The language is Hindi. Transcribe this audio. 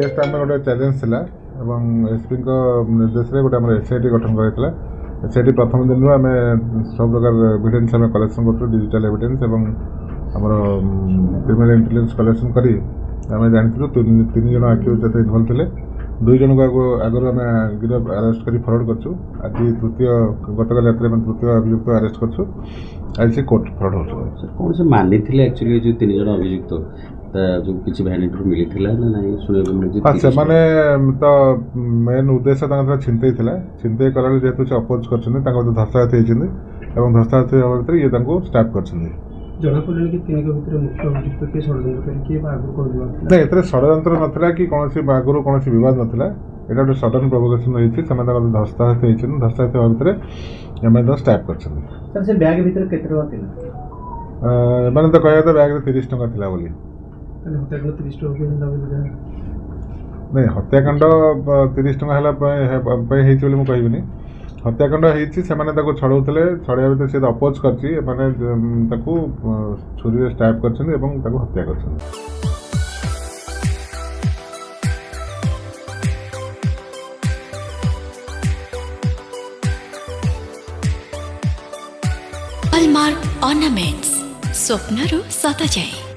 केस आम गोटे चैलेंज थिला एवं एसपी निर्देश में गोटे आम एसआईटी गठन कराइला। एसआईटी प्रथम दिन आम सब प्रकार एविडेंस आम कलेक्शन करूँ डिजिटल एविडेंस एवं आमर क्रिमिनल इंटेलिजेंस कलेक्शन करी आम जानूँ तीन जन आक्यूज इनवल्व थे। 2 जन को आगुरी आम गिरफ अरेस्ट कर फरवर्ड करूँ। आज तृतीय गतकाल रात तृतीय अभियुक्त अरेस्ट करूँ। आज से कोर्ट फरवर्ड हो कौन से मानी थे एक्चुअली जो 3 जन अभियुक्त जो किसी भैनिटी मिली ना ना से मैंने तो मेन उद्देश्य छिनते छिनते कला जेहतु से अपोज कर धस्तागत होती धस्तागत होगा ये स्टाफ कर षड्यंत्र नाला कि कौन आगुरी कौन बद नाला यहाँ गोटे सडन प्रोवोकेशन होती धस्तागत होती धस्तागत होगा स्टाफ कर तो कहते बैग 30 टंका थी बोली नहीं हत्याकांड 30 टंका है कहबी हत्याकांड होती छड़ौले छड़ाइया भितर सी अपोज कर छुरी स्टाप कर हत्या कर हॉलमार्क ऑर्नामेंट्स स्वप्नरू सत जाए।